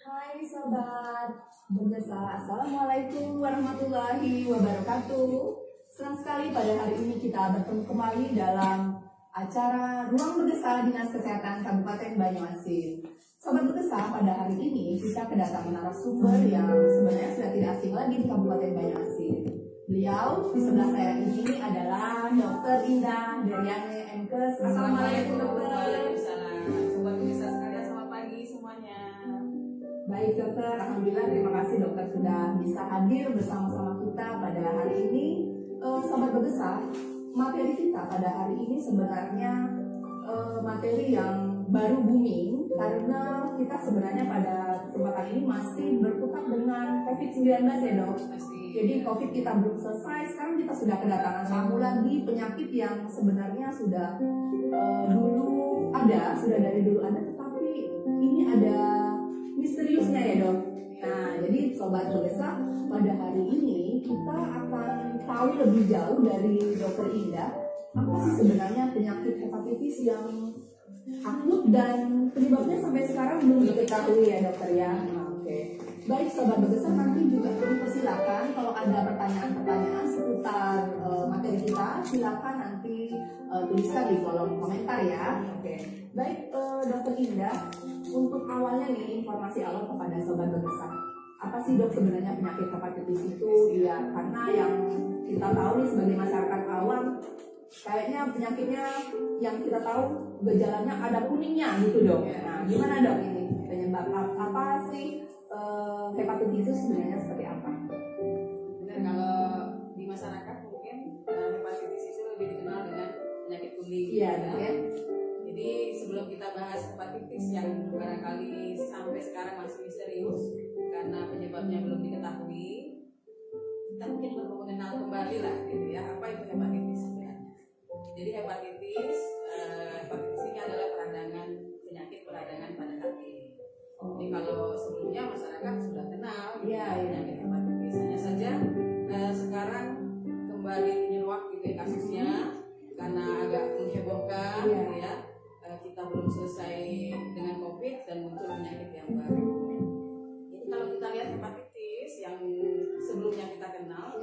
Hai Sobat Berdesa, Assalamualaikum warahmatullahi wabarakatuh. Senang sekali pada hari ini kita bertemu kembali dalam acara Ruang Berdesa Dinas Kesehatan Kabupaten Banyuasin. Sobat Berdesa, pada hari ini kita kedatangan narasumber yang sebenarnya sudah tidak asing lagi di Kabupaten Banyuasin. Beliau di sebelah saya ini adalah Dr. Indah Deryane Enkes. Assalamualaikum dokter. Sobat Berdesa sekalian, selamat pagi semuanya. Baik dokter, alhamdulillah terima kasih dokter sudah bisa hadir bersama-sama kita pada hari ini. Sobat Berdesa, materi kita pada hari ini sebenarnya materi yang baru booming karena kita sebenarnya pada kesempatan ini masih berkutat dengan COVID-19 ya dok. Jadi COVID kita belum selesai, sekarang kita sudah kedatangan tamu lagi, penyakit yang sebenarnya sudah dulu ada, sudah dari dulu ada, tetapi ini ada misteriusnya ya dok. Nah jadi Sobat Berdesa, pada hari ini kita akan tahu lebih jauh dari Dokter Indah apa sih sebenarnya penyakit hepatitis yang akut dan penyebabnya sampai sekarang belum diketahui ya dokter ya. Nah, oke. Baik sobat berkesan, nanti juga kami persilakan kalau ada pertanyaan-pertanyaan seputar materi kita, silakan nanti tuliskan di kolom komentar ya. Oke. Baik Dokter Indah, untuk awalnya nih informasi awal kepada sobat berkesan. Apa sih dok sebenarnya penyakit hepatitis itu? Ya karena yang kita tahu nih sebagai masyarakat awam, kayaknya penyakitnya yang kita tahu gejalanya ada kuningnya gitu dok. Nah gimana dok ini penyebab apa sih hepatitis itu sebenarnya seperti apa? Benar, kalau di masyarakat mungkin hepatitis itu lebih dikenal dengan penyakit kuning. Iya, ya. Jadi sebelum kita bahas hepatitis yang barangkali sampai sekarang masih misterius karena penyebabnya belum diketahui, kita mungkin perlu mengenal kembali lah gitu ya, apa itu hepatitis sebenarnya. Jadi hepatitis ini adalah penyakit peradangan pada hati. Jadi kalau sebelumnya masyarakat sudah kenal penyakit hepatitis, hanya saja sekarang kembali menyeruak gitu ya kasusnya karena agak menghebohkan gitu ya. Kita belum selesai dengan COVID dan muncul penyakit yang baru. Jadi kalau kita lihat hepatitis yang sebelumnya kita kenal,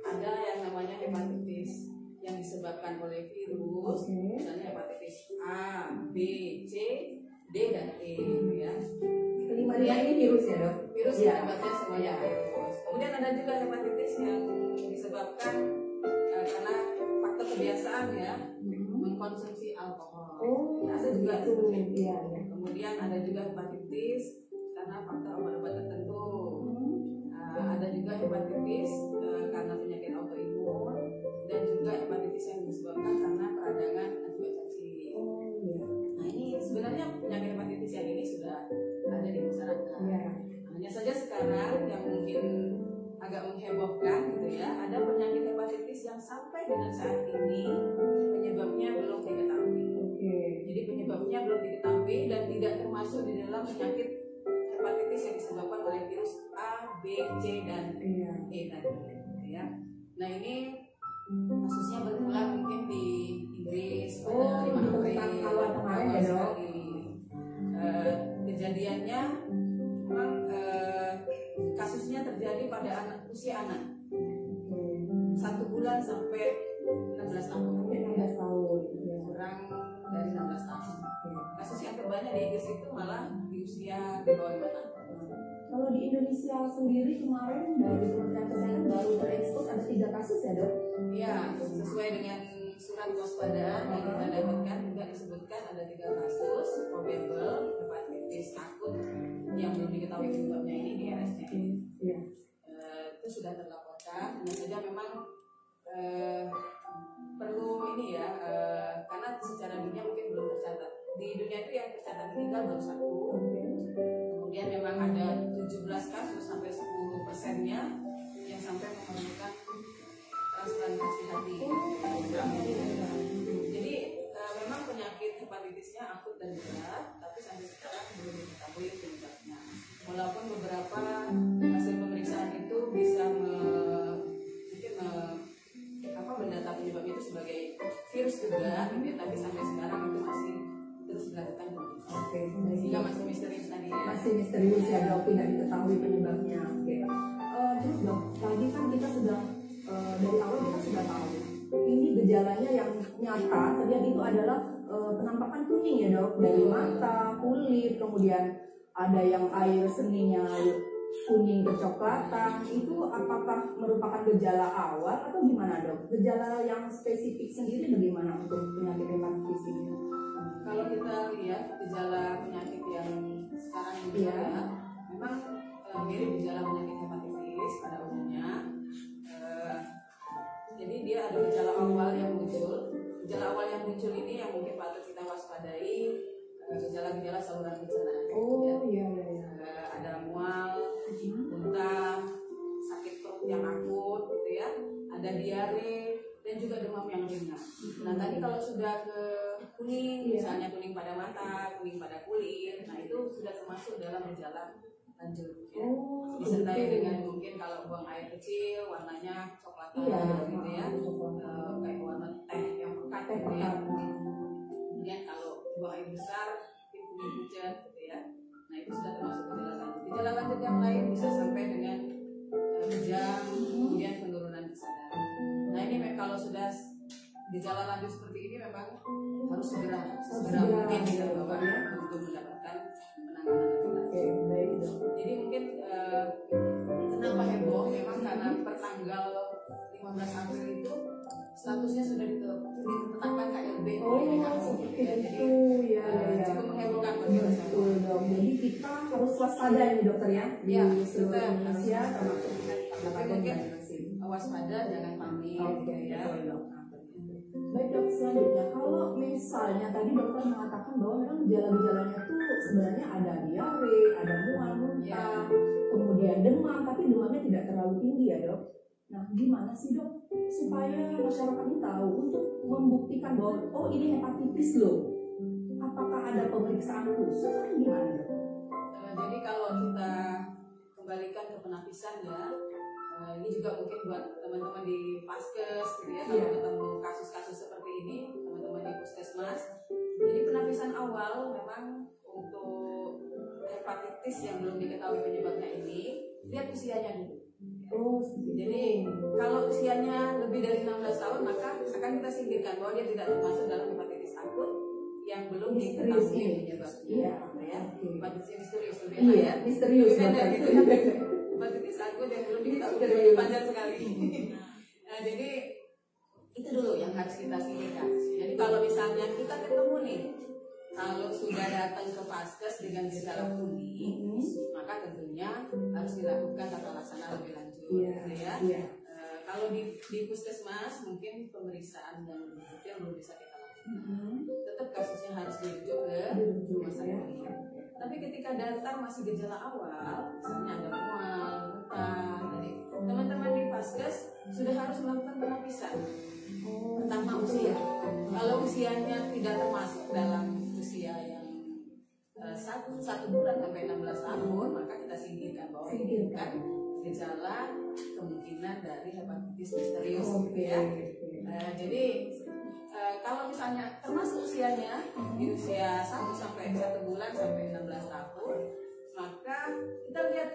ada yang namanya hepatitis yang disebabkan oleh virus, misalnya hepatitis A, B, C, D dan E gitu ya. Kelima ini virus ya dok? Virus menyebabkan semuanya virus. Kemudian ada juga hepatitis yang disebabkan karena faktor kebiasaan ya, mengkonsumsi alkohol. Ada juga seperti itu. Kemudian ada juga hepatitis karena faktor obat-obat tertentu. Ada juga hepatitis karena penyakit autoimun dan juga hepatitis yang disebabkan karena peradangan antibiotik. Nah ini sebenarnya penyakit hepatitis yang ini sudah ada di masyarakat. Hanya saja sekarang yang mungkin agak menghebohkan gitu ya, ada penyakit hepatitis yang sampai dengan saat ini penyebabnya belum diketahui. Jadi penyebabnya belum diketahui dan tidak termasuk di dalam penyakit hepatitis yang disebabkan oleh virus A, B, C dan E tadi gitu ya. Nah ini kasusnya bermula mungkin di Inggris pada 5 April awal kemarin ya dok. Kejadiannya memang kasusnya terjadi pada usia anak 1 bulan sampai 16 tahun. 16 tahun. Kurang dari 16 tahun. Kasus yang terbanyak di Inggris itu malah di usia di bawah 5 tahun. Kalau di Indonesia sendiri kemarin dari Kementerian Kesehatan baru terekspos ada 3 kasus ya dok? Iya, sesuai dengan surat waspada yang kita dapatkan juga disebutkan ada 3 kasus probable hepatitis akut yang belum diketahui penyebabnya ini di RSCM. Itu sudah terlaporkan. Hanya saja memang perlu ini ya, karena secara dunia mungkin belum tercatat. Di dunia itu yang tercatat meninggal baru 1. Kemudian memang ada 17 kasus sampai 10%-nya yang sampai memerlukan transplantasi hati. Jadi memang penyakit hepatitisnya akut dan berat, tapi sampai sekarang belum diketahui penyebabnya. Walaupun beberapa hasil pemeriksaan itu bisa mendata penyebabnya itu sebagai virus juga, tapi sampai sekarang itu masih terus dilakukan pemeriksaan. Sehingga masih misterius tadi ya. Masih misterius ya dok, tidak diketahui penyebabnya. Terus dok, tadi kan kita sudah dari awal kita sudah tahu ini gejalanya yang nyata terjadi itu adalah penampakan kuning ya dok, dari mata, kulit, kemudian ada yang air seninya kuning kecoklatan. Itu apakah merupakan gejala awal atau gimana dok? Gejala yang spesifik sendiri bagaimana untuk penyakit hepatitis ini? Kalau kita lihat gejala penyakit yang sekarang ini memang mirip gejala penyakit hepatitis pada umumnya. Jadi dia ada gejala awal yang muncul. Gejala awal yang muncul ini yang mungkin patut kita waspadai, gejala-gejala saluran pencernaan. Ada mual, muntah, sakit perut yang akut gitu ya, ada diare dan juga demam yang ringan. Nah tadi kalau sudah ke kuning, misalnya kuning pada mata, kuning pada kulit, nah itu sudah termasuk dalam gejala lanjut ya. Disertai dengan mungkin kalau buang air kecil warnanya coklatan gitu ya, kayak warna teh yang pekat gitu ya. Kemudian kalau buang air besar kuning pucat gitu ya. Nah itu sudah termasuk gejala lanjut. Gejala gejala lanjut yang lain bisa sampai dengan kejang, kemudian penurunan kesadaran. Nah ini kalau sudah gejala lanjut seperti ini memang harus segera mungkin kita bawa untuk mendapatkan penanganan lebih lanjut. Jadi mungkin kenapa heboh memang karena per tanggal 15 April itu statusnya sudah ditetapkan KLB oleh WHO. Jadi cukup menghebohkan bagi masyarakat. Jadi kita harus waspada ya dokter ya di seluruh Indonesia termasuk Kabupaten Banjarmasin. Waspada, jangan panik. Ya. Baik dok, selanjutnya kalau misalnya tadi dokter mengatakan bahwa memang gejala-gejalanya itu sebenarnya ada diare, ada mual, muntah, kemudian demam, tapi demamnya tidak terlalu tinggi ya dok. Nah, gimana sih dok supaya masyarakat ini tahu untuk membuktikan bahwa oh ini hepatitis loh? Apakah ada pemeriksaan khusus atau gimana dok? Jadi kalau kita kembalikan ke penapisan ya, ini juga mungkin buat teman-teman di Paskes gitu ya, kalau ketemu kasus-kasus seperti ini, teman-teman di Puskesmas. Jadi penapisan awal memang untuk hepatitis yang belum diketahui penyebabnya ini, lihat usianya dulu. Jadi kalau usianya lebih dari 16 tahun maka akan kita singkirkan bahwa dia tidak termasuk dalam hepatitis akut yang belum diketahui penyebabnya. Hepatitis misterius lebih enak ya. Misterius gitu. Hepatitis akut yang belum diketahui panjang sekali. Nah, jadi itu dulu yang harus kita singkirkan. Jadi kalau misalnya kita ketemu nih, kalau sudah datang ke Paskes dengan gejala kuning, maka tentunya harus dilakukan tata laksana lebih lanjut. Kalau di Puskesmas mungkin pemeriksaan yang lebih detail belum bisa kita lakukan. Tetap kasusnya harus dirujuk ke rumah sakit. Tapi ketika datang masih gejala awal, misalnya ada mual, muntah, jadi teman-teman di Paskes sudah harus melakukan penapisan. Pertama usia. Kalau usianya tidak termasuk dalam usia yang 1 bulan sampai 16 tahun, maka kita singkirkan bahwa ini bukan gejala kemungkinan dari hepatitis misterius gitu ya. Jadi kalau misalnya termasuk usianya di usia 1 bulan sampai 16 tahun, maka kita lihat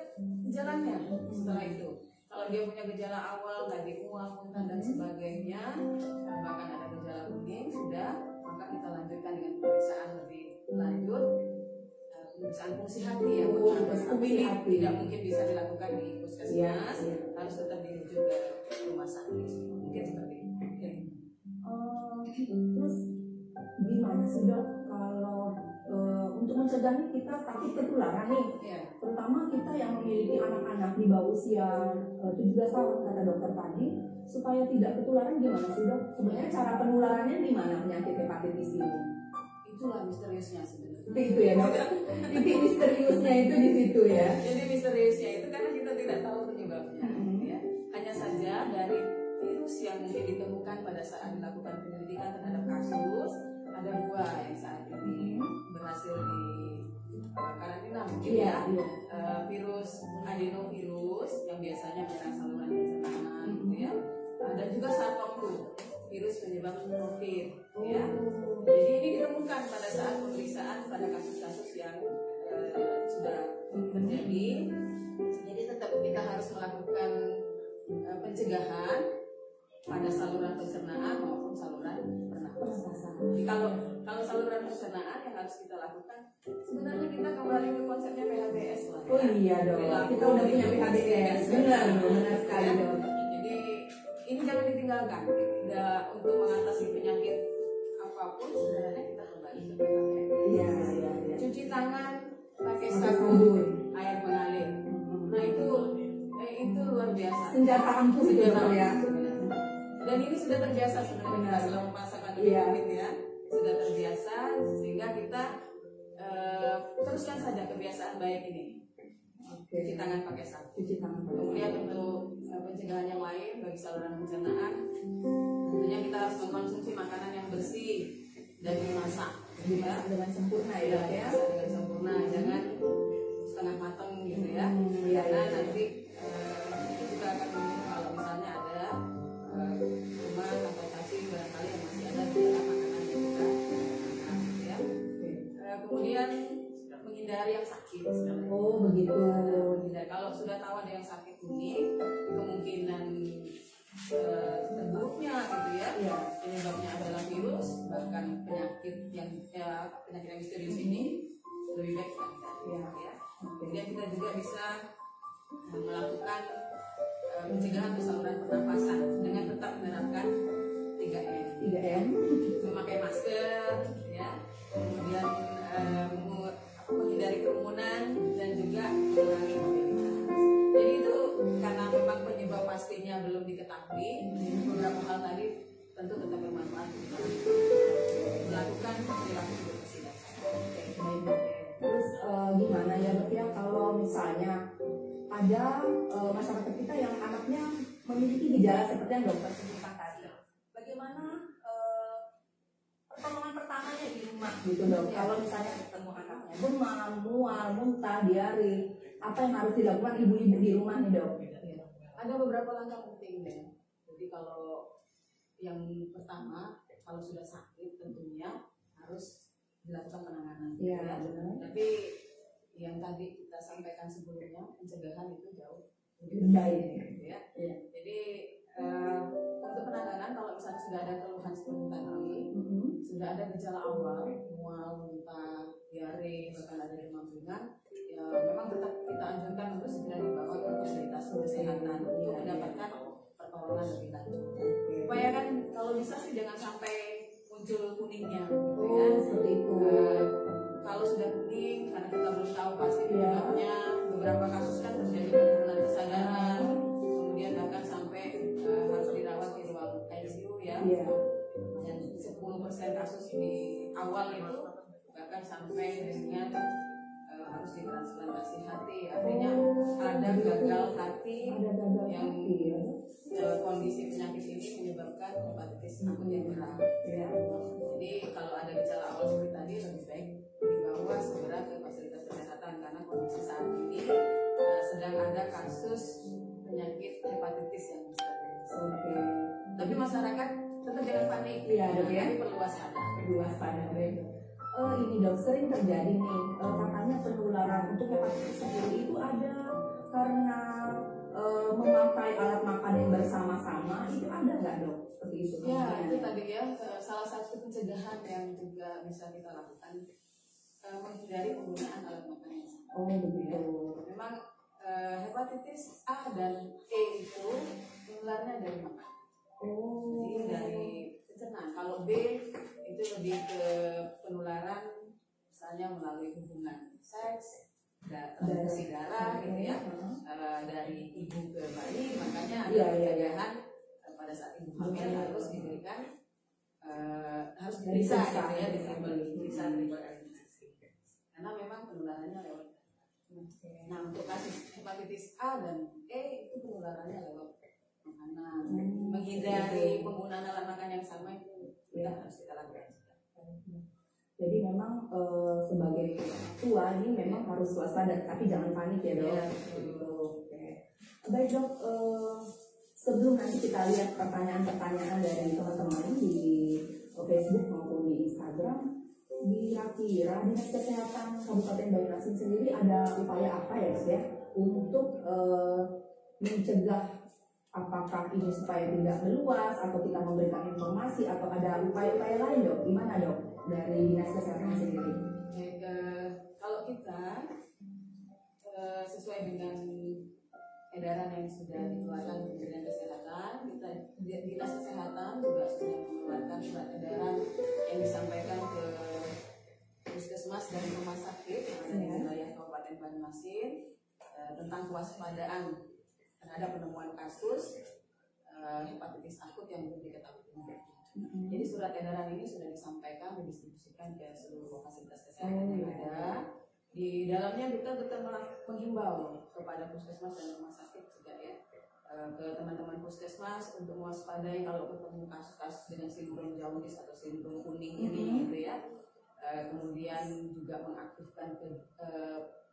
gejalanya setelah itu. Kalau dia punya gejala awal tadi mual, muntah dan sebagainya, bahkan ada gejala kuning sudah, maka kita lanjutkan dengan pemeriksaan lebih lanjut, pemeriksaan fungsi hati ya. Tapi ini tidak mungkin bisa dilakukan di Puskesmas, harus tetap dirujuk ke rumah sakit. Mungkin seperti itu. Terus gimana sih dok kalau untuk mencegah kita takut ketularan nih, terutama kita yang memiliki anak-anak di bawah usia 17 tahun kata dokter tadi, supaya tidak ketularan gimana sih dok? Sebenarnya cara penularannya gimana penyakit hepatitis ini? Itulah misteriusnya sebenarnya. Itu ya dok. Titik misteriusnya itu di situ ya. Jadi misteriusnya itu karena kita tidak tahu penyebabnya. Ya. Hanya saja dari virus yang mungkin ditemukan pada saat dilakukan penyelidikan terhadap kasus, ada 2 yang saat ini berhasil di karantina mungkin virus adenovirus yang biasanya menyerang saluran pencernaan gitu ya. Ada juga SARS-CoV, virus penyebab COVID ya. Jadi ini ditemukan pada saat pemeriksaan pada kasus-kasus yang sudah terjadi. Jadi tetap kita harus melakukan pencegahan pada saluran pencernaan maupun saluran pernapasan. Jadi kalau saluran pencernaan yang harus kita lakukan, sebenarnya kita kembali ke konsepnya PHBS lah. Oh iya dong, kita udah punya PHBS. Benar sekali dong. Jadi ini jangan ditinggalkan. Tidak untuk mengatasi penyakit apapun, sebenarnya kita kembali ke PHBS. Iya. Cuci tangan pakai sabun, air mengalir. Nah itu luar biasa. Senjata ampuh ya. Dan ini sudah terbiasa sebenarnya kita selama masa pandemi COVID ya, sudah terbiasa sehingga kita teruskan saja kebiasaan baik ini. Cuci tangan pakai sabun. Kemudian untuk pencegahan yang lain bagi saluran pencernaan, tentunya kita harus mengkonsumsi makanan yang bersih dan dimasak dengan sempurna ya. Dengan sempurna, jangan setengah matang gitu ya. Karena nanti itu juga akan mungkin kalau misalnya ada kuman atau cacing barangkali yang masih ada di dalam makanan yang kita makan ya. Kemudian menghindari yang sakit. Oh begitu. mulai sakit kuning, kemungkinan terburuknya gitu ya, penyebabnya adalah virus, bahkan penyakit yang penyakit yang misterius ini lebih baik ya. Kemudian kita juga bisa melakukan pencegahan untuk saluran pernafasan dengan tetap menerapkan 3M, memakai masker, ya, kemudian menghindari kerumunan dan juga mengurangi mobilitas. Jadi itu karena memang penyebab pastinya belum diketahui, beberapa hal tadi tentu tetap bermanfaat untuk melakukan perilaku hidup bersih dan sehat. Terus gimana ya Dok ya kalau misalnya ada masyarakat kita yang anaknya memiliki gejala seperti yang dokter sebutkan tadi, bagaimana pertolongan pertamanya di rumah gitu Dok? Kalau misalnya ketemu anaknya demam, mual, muntah, diare, apa yang harus dilakukan ibu-ibu di rumah nih Dok? Ada beberapa langkah penting deh. Jadi kalau yang pertama, kalau sudah sakit tentunya harus dilakukan penanganan. Iya, benar. Tapi yang tadi kita sampaikan sebelumnya, pencegahan itu jauh lebih baik ya. Jadi untuk penanganan kalau misalnya sudah ada keluhan seperti tadi, sudah ada gejala awal, mual, muntah, diare, bahkan ada demam ringan, ya memang tetap kita anjurkan untuk segera dibawa ke fasilitas kesehatan untuk mendapatkan pertolongan lebih lanjut. Upayakan kalau bisa sih jangan sampai muncul kuningnya, gitu ya. Seperti itu. Kalau sudah kuning, karena kita belum tahu pasti penyebabnya, beberapa kasus kan terjadi penurunan kesadaran, kemudian bahkan sampai harus dirawat di ruang ICU ya. Dan 10% kasus di awal itu bahkan sampai dengan harus ditransplantasi hati, artinya ada gagal hati yang kondisi penyakit ini menyebabkan hepatitis akut yang berat. Jadi kalau ada gejala awal seperti tadi lebih baik dibawa segera ke fasilitas kesehatan karena kondisi saat ini sedang ada kasus penyakit hepatitis yang misterius. Tapi masyarakat tetap jangan panik, tapi perlu waspada. Ini Dok, sering terjadi nih katanya penularan untuk hepatitis sendiri itu ada karena memakai alat makan yang bersama-sama, itu ada nggak Dok? Seperti itu? Ya, itu tadi ya salah satu pencegahan yang juga bisa kita lakukan, menghindari penggunaan alat makan yang sama. Oh begitu. Memang hepatitis A dan E itu menularnya dari makan. Jadi dari pencernaan. Kalau B itu lebih ke penularan misalnya melalui hubungan seks, transfusi darah gitu ya, dari ibu ke bayi. Makanya ada pencegahan pada saat ibu hamil harus diberikan harus diperiksa gitu ya, diperiksa karena memang penularannya lewat. Nah untuk kasus hepatitis A dan E itu penularannya lewat makanan. Menghindari penggunaan alat makan yang sama itu harus kita lakukan. Jadi memang sebagai tua ini memang harus waspada, tapi jangan panik ya Dok. Baik Dok, sebelum nanti kita lihat pertanyaan-pertanyaan dari teman-teman di Facebook maupun di Instagram, kira-kira Dinas Kesehatan Kabupaten Banyuasin sendiri ada upaya apa ya Dok ya untuk mencegah, apakah ini supaya tidak meluas atau kita memberikan informasi atau ada upaya-upaya lain Dok? Gimana Dok dari Dinas Kesehatan sendiri? Kalau kita sesuai dengan edaran yang sudah dikeluarkan Kementerian Kesehatan, kita Dinas Kesehatan juga sudah mengeluarkan surat edaran yang disampaikan ke puskesmas dan rumah sakit yang ada di wilayah Kabupaten Banyuasin tentang kewaspadaan terhadap penemuan kasus hepatitis akut yang belum diketahui penyebabnya. Jadi surat edaran ini sudah disampaikan dan didistribusikan ke seluruh fasilitas kesehatan yang ada. Di dalamnya kita tetap menghimbau kepada puskesmas dan rumah sakit juga ya, ke teman-teman puskesmas untuk mewaspadai kalau ketemu kasus-kasus dengan sindrom jaundice atau sindrom kuning ini gitu ya. Kemudian juga mengaktifkan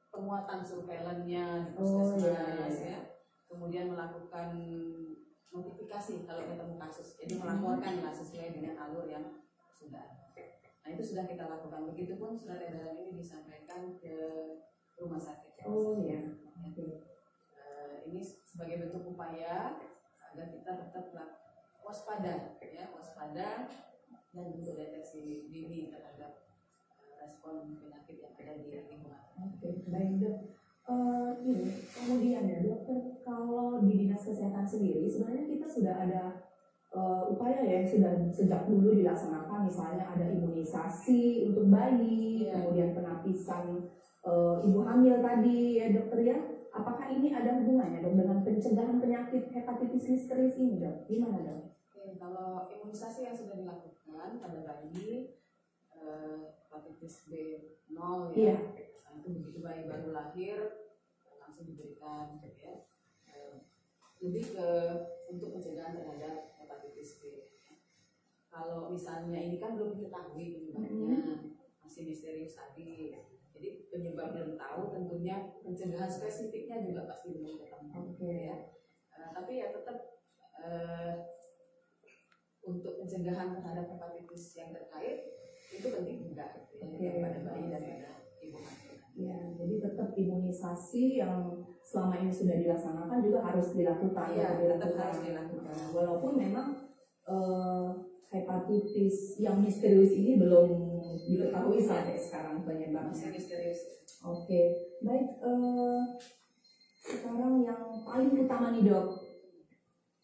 penguatan surveillance-nya di puskesmas ya. Kemudian melakukan notifikasi kalau ketemu kasus, jadi melaporkanlah sesuai dengan alur yang sudah ada. Nah itu sudah kita lakukan. Begitupun surat edaran ini disampaikan ke rumah sakit. ini sebagai bentuk upaya agar kita tetap waspada, ya, waspada dan untuk deteksi dini terhadap respon penyakit yang ada di lingkungan. Oke, baik dok. Ini kemudian ya dokter, kalau di dinas kesehatan sendiri sebenarnya kita sudah ada upaya ya yang sudah sejak dulu dilaksanakan, misalnya ada imunisasi untuk bayi, kemudian penapisan ibu hamil tadi ya dokter ya. Apakah ini ada hubungannya dok dengan pencegahan penyakit hepatitis misterius ini dok? Gimana dok? Kalau imunisasi yang sudah dilakukan pada bayi hepatitis B0 ya, itu begitu bayi baru lahir langsung diberikan ya, lebih ke untuk pencegahan terhadap hepatitis B. Kalau misalnya ini kan belum diketahui penyebabnya, masih misterius tadi. Jadi penyebab belum tahu, tentunya pencegahan spesifiknya juga pasti belum ketemu. Ya. Tapi ya tetap untuk pencegahan terhadap hepatitis yang terkait itu penting juga pada bayi dan pada ibu hamil. Ya, jadi tetap imunisasi yang selama ini sudah dilaksanakan juga harus dilakukan. Iya, tetap harus dilakukan. Walaupun memang hepatitis yang misterius ini belum diketahui sampai sekarang penyebabnya. Misterius. Oke, baik. Sekarang yang paling utama nih dok,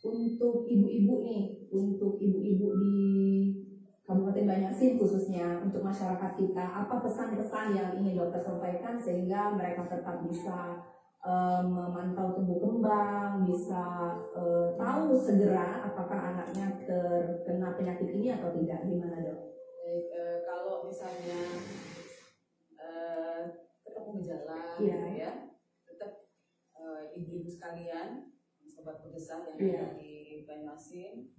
untuk ibu-ibu nih, untuk ibu-ibu di Kabupaten Banjarmasin khususnya, untuk masyarakat kita, apa pesan-pesan yang ingin dokter sampaikan sehingga mereka tetap bisa memantau tumbuh kembang, bisa tahu segera apakah anaknya terkena penyakit ini atau tidak, gimana dok? Baik, kalau misalnya ketemu gejala, ya, tetap ibu-ibu sekalian, sobat pegesah yang ada di Banjarmasin,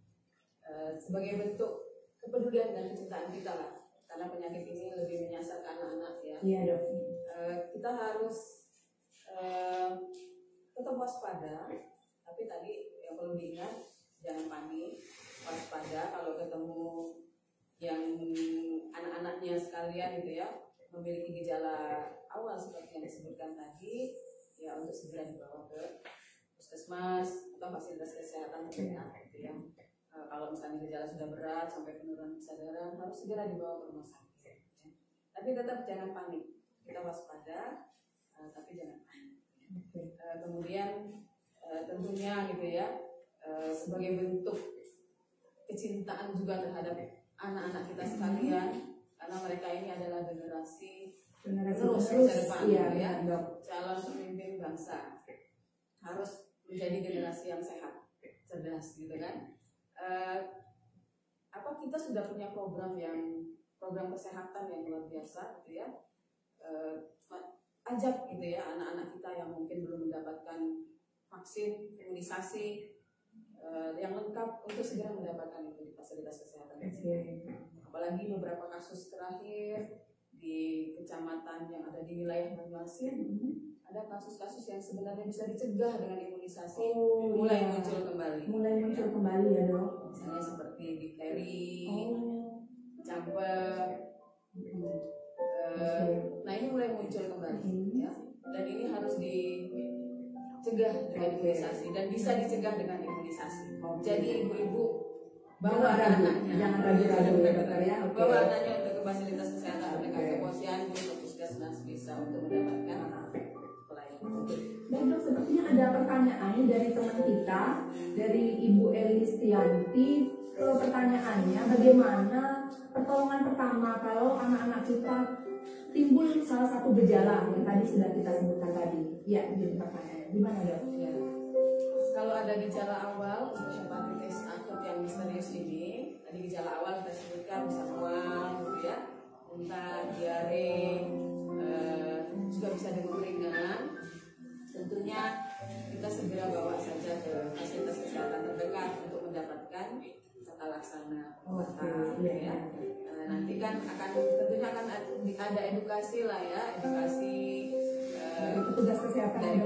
sebagai bentuk kepedulian dan kecintaan kita lah, karena penyakit ini lebih menyasar ke anak-anak ya. Iya dok. Kita harus tetap waspada, tapi tadi yang perlu diingat jangan panik, waspada kalau ketemu yang anak-anaknya sekalian gitu ya memiliki gejala awal seperti yang disebutkan tadi, ya untuk segera dibawa ke puskesmas atau fasilitas kesehatan terdekat gitu ya. Kalau misalnya gejala sudah berat sampai penurunan kesadaran harus segera dibawa ke rumah sakit. Ya. Tapi tetap jangan panik, kita waspada, tapi jangan panik. Kemudian tentunya gitu ya, sebagai bentuk kecintaan juga terhadap anak-anak kita sekalian, karena mereka ini adalah generasi terus ke depan ya, calon pemimpin bangsa, harus menjadi generasi yang sehat, cerdas gitu kan. Kita sudah punya program kesehatan yang luar biasa gitu ya. Ajak gitu ya anak-anak kita yang mungkin belum mendapatkan vaksin, imunisasi yang lengkap untuk segera mendapatkan itu di fasilitas kesehatan. Apalagi beberapa kasus terakhir di kecamatan yang ada di wilayah Banjarmasin, ada kasus-kasus yang sebenarnya bisa dicegah dengan imunisasi mulai muncul kembali ya dok. Misalnya seperti difteri, campak, nah ini mulai muncul kembali ya, dan ini harus dicegah dengan imunisasi dan bisa dicegah dengan imunisasi. Jadi ibu-ibu bawa anaknya, jangan ragu-ragu ya dokter ya. Bawa anaknya untuk ke fasilitas kesehatan terdekat, ke posyandu, ke puskesmas bisa untuk mendapatkan pelayanan. Baik dok, sepertinya ada pertanyaan dari teman kita, dari Ibu Elistianti. Pertanyaannya, bagaimana pertolongan pertama kalau anak-anak kita timbul salah satu gejala yang tadi sudah kita sebutkan tadi? Ya, jadi pertanyaannya, gimana dok? Ya. Kalau ada gejala awal untuk hepatitis akut yang misterius ini, tadi gejala awal kita sebutkan bisa mual, gitu ya, muntah, diare, juga bisa demam ringan. Tentunya kita segera bawa saja ke fasilitas kesehatan terdekat untuk mendapatkan tata laksana pengobatan. Ya. Nanti kan tentunya akan ada edukasi lah ya, edukasi dari petugas kesehatan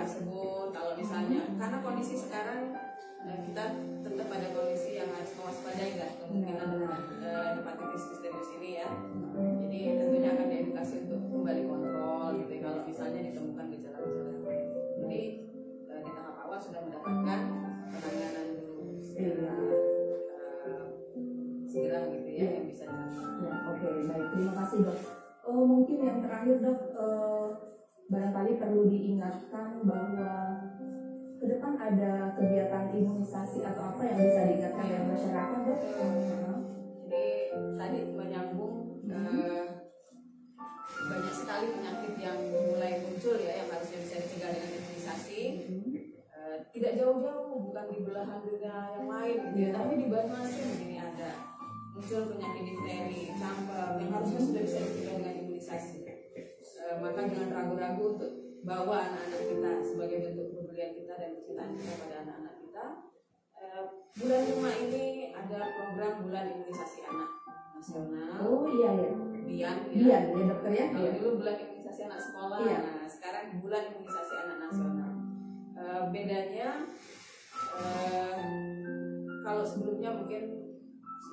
tersebut. Kalau misalnya karena kondisi sekarang kita tetap ada kondisi yang harus mewaspadai lah kemungkinan hepatitis misterius ini ya. Jadi tentunya akan diedukasi untuk kembali kontrol gitu kalau misalnya ditemukan gejala-gejala. Jadi terakhir dok, barangkali perlu diingatkan bahwa ke depan ada kegiatan imunisasi atau apa yang bisa diingatkan dari masyarakat dok? Jadi tadi menyambung banyak sekali penyakit yang mulai muncul ya, yang harusnya bisa dicegah dengan imunisasi. Tidak jauh-jauh, bukan di belahan dunia yang lain gitu ya, tapi di Banyuasin begini ada muncul penyakit difteri, campak yang harusnya sudah bisa dicegah dengan imunisasi. Maka jangan ragu-ragu untuk bawa anak-anak kita sebagai bentuk kepedulian kita dan kecintaan kita pada anak-anak kita. Bulan 5 ini ada program bulan imunisasi anak nasional. Oh iya ya. BIAN ya dokter ya. Kalau dulu bulan imunisasi anak sekolah, nah sekarang bulan imunisasi anak nasional. Bedanya kalau sebelumnya mungkin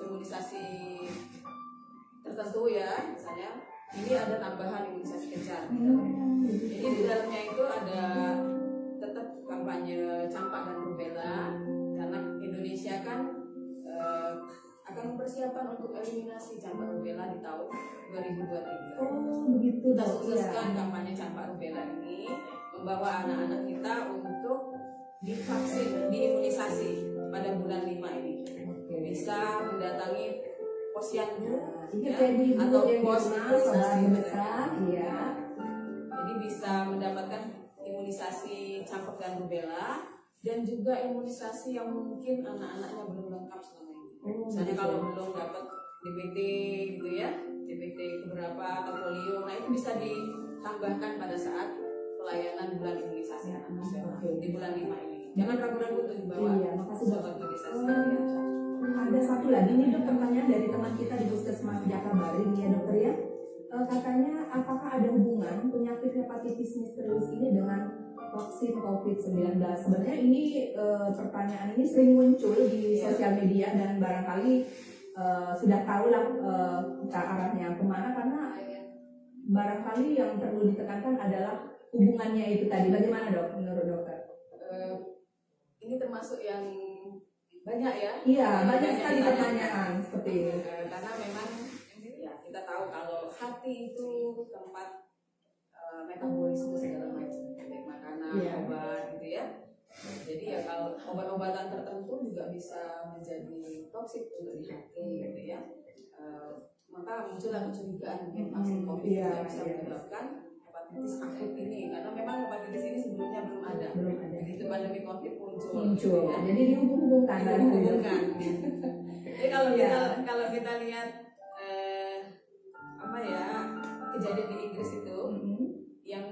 imunisasi tertentu ya, misalnya ini ada tambahan imunisasi kejar. Jadi di dalamnya itu ada tetap kampanye campak dan rubella, karena Indonesia kan akan mempersiapkan untuk eliminasi campak rubella di tahun 2023. Oh begitu. Kita sukseskan kampanye campak rubella ini, membawa anak-anak kita untuk divaksin, diimunisasi pada bulan 5 ini. Bisa mendatangi posyandu atau pos imunisasi besar, ya. Jadi bisa mendapatkan imunisasi campak dan rubella, dan juga imunisasi yang mungkin anak-anaknya belum lengkap selama ini. Misalnya kalau belum dapat DPT gitu ya, DPT keberapa atau polio, nah itu bisa ditambahkan pada saat pelayanan bulan imunisasi anak nasional di bulan 5 ini. Jangan ragu-ragu untuk dibawa. Iya, makasih sobat imunisasi sekalian. Ada satu lagi nih dok, pertanyaan dari teman kita di Puskesmas Jakabaring ya dokter ya. Katanya apakah ada hubungan penyakit hepatitis misterius ini dengan vaksin COVID-19? Sebenarnya ini pertanyaan ini sering muncul di sosial media dan barangkali sudah tahu lah kita arahnya kemana, karena barangkali yang perlu ditekankan adalah hubungannya itu tadi. Bagaimana dok menurut dokter? Ini termasuk yang banyak ya? Iya, banyak sekali pertanyaan seperti ini. Karena memang ya kita tahu kalau hati itu tempat metabolisme segala macam, baik makanan, obat gitu ya. Jadi ya kalau obat-obatan tertentu juga bisa menjadi toksik untuk di hati gitu ya. Maka muncullah kecurigaan mungkin vaksin COVID juga bisa menyebabkan hepatitis akut ini, karena memang hepatitis ini sebelumnya belum ada. Begitu pandemi COVID muncul ya. Jadi dihubung-hubungkan. Jadi kalau kita lihat apa ya, kejadian di Inggris itu yang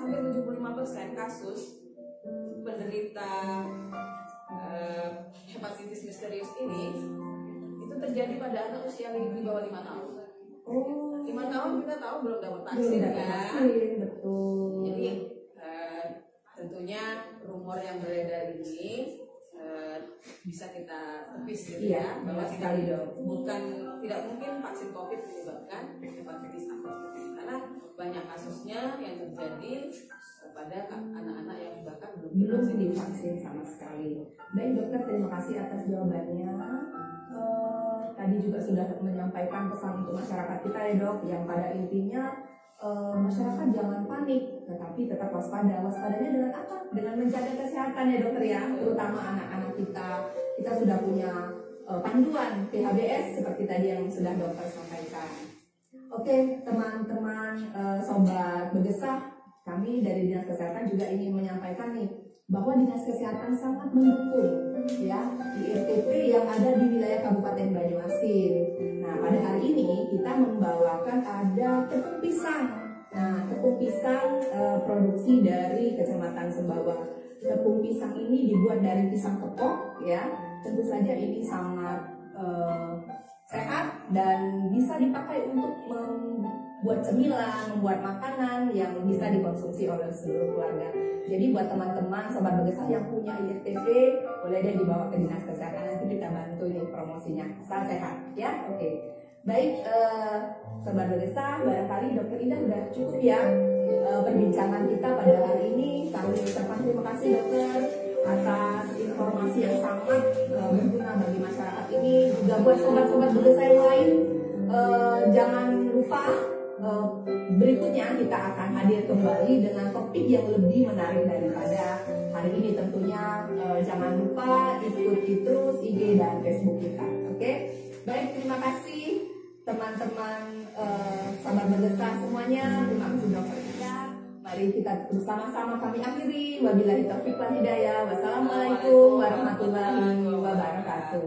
hampir 75% kasus penderita hepatitis misterius ini itu terjadi pada anak usia di bawah 5 tahun. 5 tahun kita tahu belum dapat vaksin kan? Betul. Jadi tentunya rumor yang beredar ini bisa kita tepis gitu ya, bahwa tidak mungkin vaksin COVID menyebabkan hepatitis akut, karena banyak kasusnya yang terjadi pada anak-anak yang bahkan belum divaksin sama sekali. Baik dokter, terima kasih atas jawabannya. Tadi juga sudah menyampaikan pesan untuk masyarakat kita ya dok, yang pada intinya masyarakat jangan panik, tetapi tetap waspada. Waspadanya dengan apa? Dengan menjaga kesehatan ya dokter ya, terutama anak-anak kita. Kita sudah punya panduan PHBS seperti tadi yang sudah dokter sampaikan. Oke teman-teman sobat bergesah, kami dari Dinas Kesehatan juga ingin menyampaikan nih bahwa Dinas Kesehatan sangat mendukung ya IRTP yang ada di wilayah Kabupaten Banyuasin. Nah, pada hari ini kita membawakan ada tepung pisang. Nah, tepung pisang produksi dari Kecamatan Sembawa. Tepung pisang ini dibuat dari pisang kepok ya. Tentu saja ini sangat sehat dan bisa dipakai untuk membuat cemilan, membuat makanan yang bisa dikonsumsi oleh seluruh keluarga. Jadi buat teman-teman sobat bergesah yang punya IRTP, boleh deh dibawa ke Dinas Kesehatan, nanti kita bantu nih promosinya. Asal sehat ya. Oke. Baik sobat bergesah, barangkali Dokter Indah sudah cukup ya perbincangan kita pada hari ini. Kami ucapkan terima kasih dokter atas informasi yang sangat berguna bagi masyarakat ini. Juga buat sobat-sobat bergesah yang lain, jangan lupa berikutnya kita akan hadir kembali dengan topik yang lebih menarik daripada hari ini. Tentunya jangan lupa ikuti terus IG dan Facebook kita. Oke? Baik, terima kasih teman-teman sahabat berdesah semuanya. Terima kasih Dokter Ida. Mari kita bersama-sama kami akhiri. Wabillahi taufiq wal hidayah. Wassalamualaikum warahmatullahi wabarakatuh.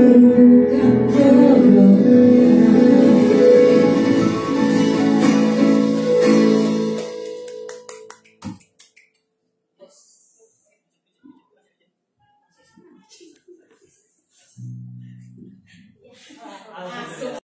Thank you.